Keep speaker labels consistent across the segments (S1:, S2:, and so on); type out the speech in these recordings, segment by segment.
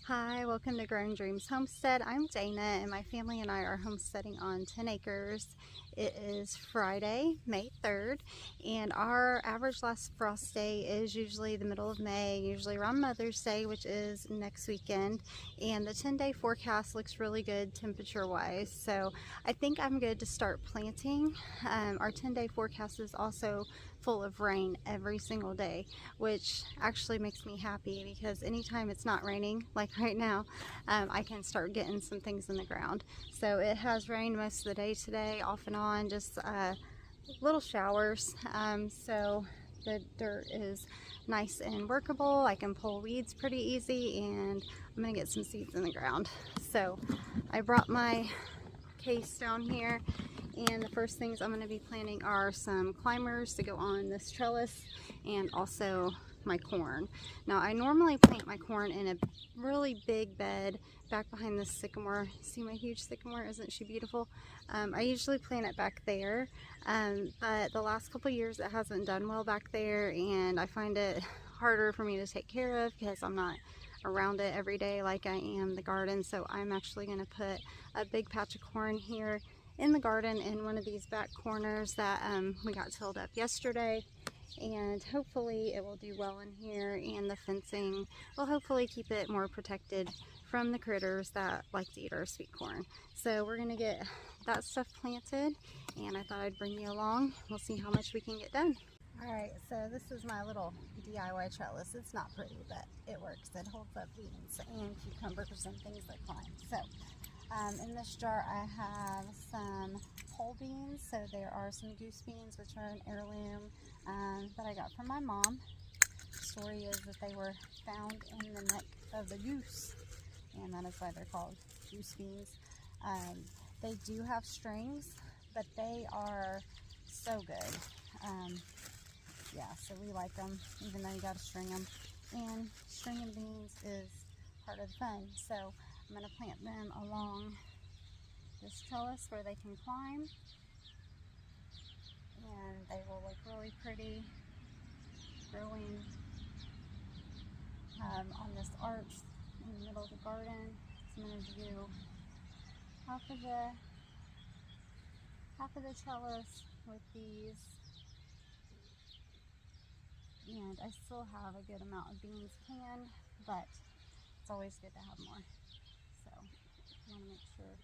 S1: Hi, welcome to Growing Dreams Homestead. I'm Dana and my family and I are homesteading on 10 acres. It is Friday, May 3rd, and our average last frost day is usually the middle of May, usually around Mother's Day, which is next weekend. And the 10-day forecast looks really good temperature-wise, so I think I'm good to start planting. Our 10-day forecast is also full of rain every single day, which actually makes me happy because anytime it's not raining, like right now, I can start getting some things in the ground. So it has rained most of the day today, off and on, just little showers. So the dirt is nice and workable. I can pull weeds pretty easy, and I'm gonna get some seeds in the ground. So I brought my case down here, and the first things I'm going to be planting are some climbers to go on this trellis, and also my corn. Now I normally plant my corn in a really big bed back behind this sycamore. See my huge sycamore? Isn't she beautiful? I usually plant it back there, but the last couple years it hasn't done well back there, and I find it harder for me to take care of because I'm not around it every day like I am the garden. So I'm actually going to put a big patch of corn here in the garden in one of these back corners that we got tilled up yesterday, and hopefully it will do well in here, and the fencing will hopefully keep it more protected from the critters that like to eat our sweet corn. So we're going to get that stuff planted, and I thought I'd bring you along. We'll see how much we can get done. Alright, so this is my little DIY trellis. It's not pretty, but it works. It holds up beans and cucumbers and things that climb. So in this jar I have some pole beans. So there are some goose beans, which are an heirloom that I got from my mom. The story is that they were found in the neck of the goose, and that is why they're called goose beans. They do have strings, but they are so good. Yeah, so we like them, even though you gotta string them. And stringing beans is part of the fun. So I'm gonna plant them along this trellis where they can climb, and they will look really pretty growing on this arch in the middle of the garden. So I'm gonna do half of the trellis with these. And I still have a good amount of beans canned, but it's always good to have more. So I want to make sure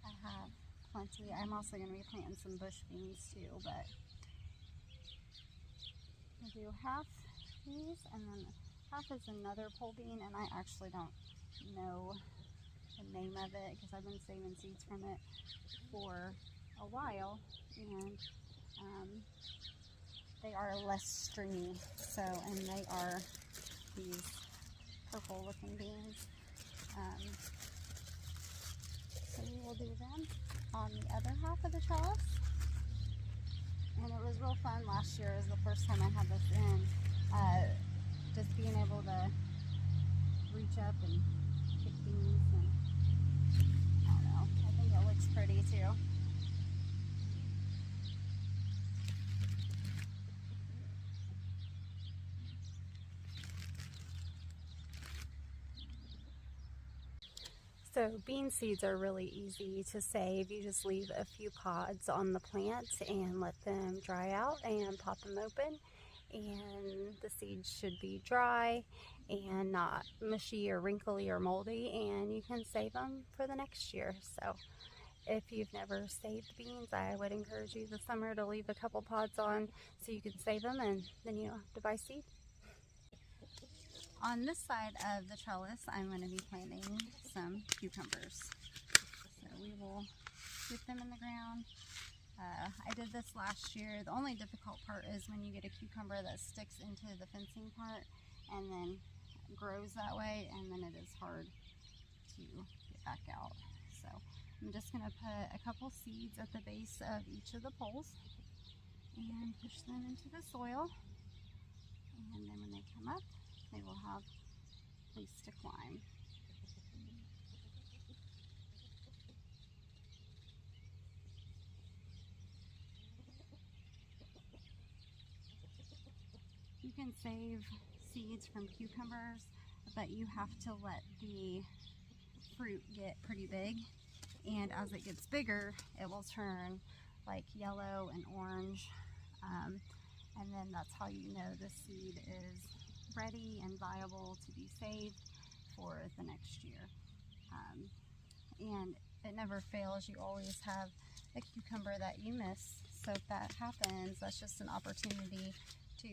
S1: I have plenty. I'm also going to be planting some bush beans too, but I'll do half these, and then half is another pole bean, and I actually don't know the name of it because I've been saving seeds from it for a while, and they are less stringy, and they are these purple looking beans. So we will do them on the other half of the trellis. And it was real fun last year. It was the first time I had this in. Just being able to reach up and pick beans, and I don't know, I think it looks pretty too. So bean seeds are really easy to save. You just leave a few pods on the plant and let them dry out and pop them open. And the seeds should be dry and not mushy or wrinkly or moldy, and you can save them for the next year. So if you've never saved beans, I would encourage you this summer to leave a couple pods on so you can save them, and then you don't have to buy seed. On this side of the trellis, I'm going to be planting some cucumbers. So we will get them in the ground. I did this last year. The only difficult part is when you get a cucumber that sticks into the fencing part and then grows that way, and then it is hard to get back out. So I'm just going to put a couple seeds at the base of each of the poles and push them into the soil. And then when they come up, they will have a place to climb. You can save seeds from cucumbers but you have to let the fruit get pretty big, and as it gets bigger it will turn like yellow and orange, and then that's how you know the seed is ready and viable to be saved for the next year. And it never fails, you always have a cucumber that you miss, so if that happens, that's just an opportunity to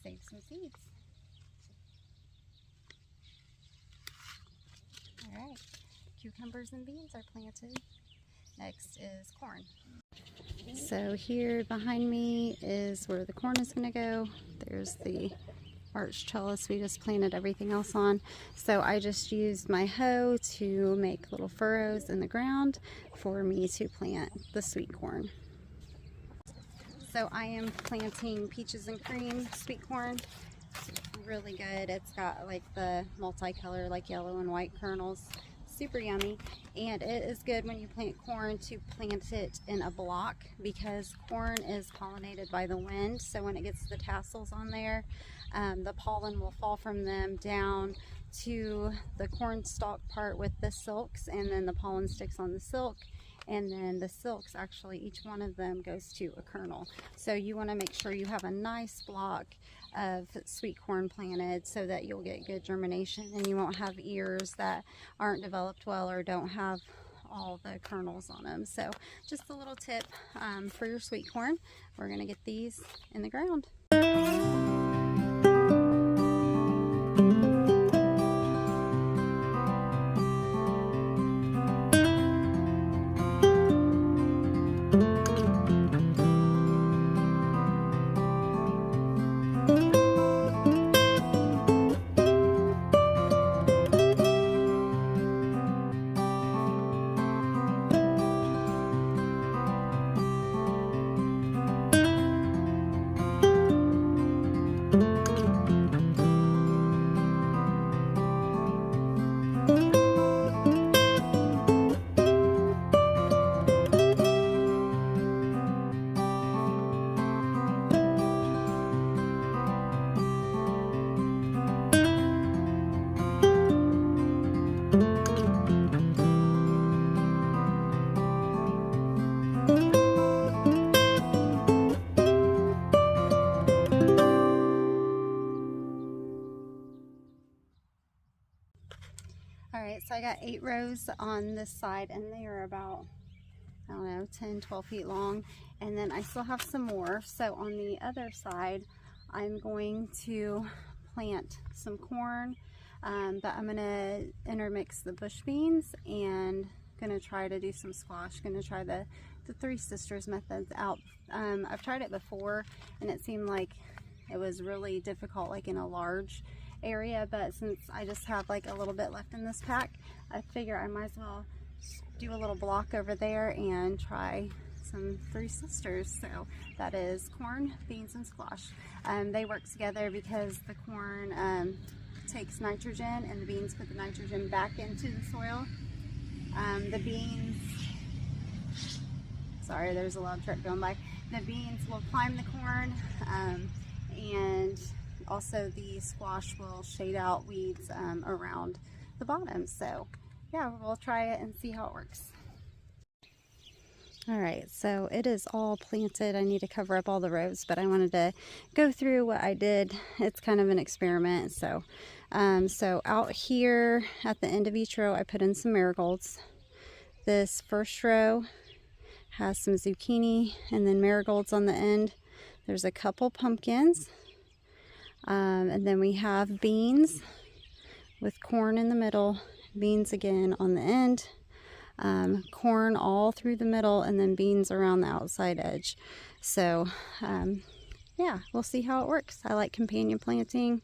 S1: save some seeds. Alright, cucumbers and beans are planted. Next is corn. So here behind me is where the corn is going to go. There's the arch trellis we just planted everything else on. So I just used my hoe to make little furrows in the ground for me to plant the sweet corn. So I am planting peaches and cream sweet corn. It's really good. It's got like the multicolor like yellow and white kernels. Super yummy, and it is good when you plant corn to plant it in a block because corn is pollinated by the wind. So when it gets the tassels on there, the pollen will fall from them down to the corn stalk part with the silks, and then the pollen sticks on the silk, and then the silks, actually each one of them goes to a kernel. So you want to make sure you have a nice block of sweet corn planted so that you'll get good germination and you won't have ears that aren't developed well or don't have all the kernels on them. So just a little tip for your sweet corn. We're going to get these in the ground. Alright, so I got 8 rows on this side, and they are about, I don't know, 10-12 feet long, and then I still have some more. So on the other side I'm going to plant some corn, but I'm going to intermix the bush beans and going to try to do some squash. Going to try the Three Sisters methods out. I've tried it before and it seemed like it was really difficult, like in a large area, but since I just have like a little bit left in this pack, I figure I might as well do a little block over there and try some Three Sisters. So that is corn, beans, and squash. They work together because the corn takes nitrogen and the beans put the nitrogen back into the soil. The beans, sorry, there's a loud truck going by. The beans will climb the corn, and also the squash will shade out weeds around the bottom. So yeah, we'll try it and see how it works. Alright, so it is all planted. I need to cover up all the rows, but I wanted to go through what I did. It's kind of an experiment. So out here at the end of each row I put in some marigolds. This first row has some zucchini and then marigolds on the end. There's a couple pumpkins, and then we have beans with corn in the middle, beans again on the end, corn all through the middle, and then beans around the outside edge. So yeah, we'll see how it works. I like companion planting.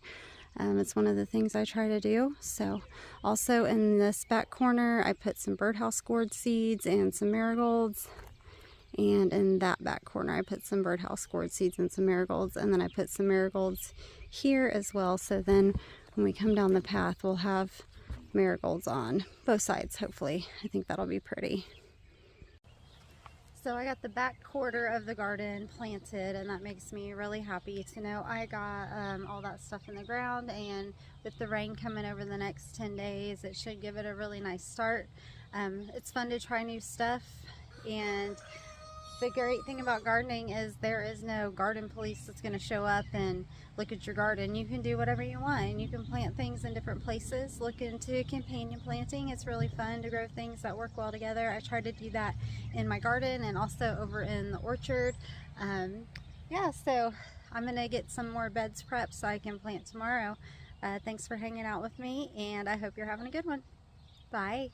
S1: It's one of the things I try to do. So also in this back corner I put some birdhouse gourd seeds and some marigolds, and in that back corner I put some birdhouse gourd seeds and some marigolds, and then I put some marigolds here as well. So then when we come down the path we'll have marigolds on both sides, hopefully. I think that'll be pretty. So I got the back quarter of the garden planted, and that makes me really happy to know I got all that stuff in the ground, and with the rain coming over the next 10 days, it should give it a really nice start. It's fun to try new stuff, and the great thing about gardening is there is no garden police that's going to show up and look at your garden. You can do whatever you want, and you can plant things in different places. Look into companion planting. It's really fun to grow things that work well together. I try to do that in my garden and also over in the orchard. Yeah, so I'm going to get some more beds prepped so I can plant tomorrow. Thanks for hanging out with me, and I hope you're having a good one. Bye.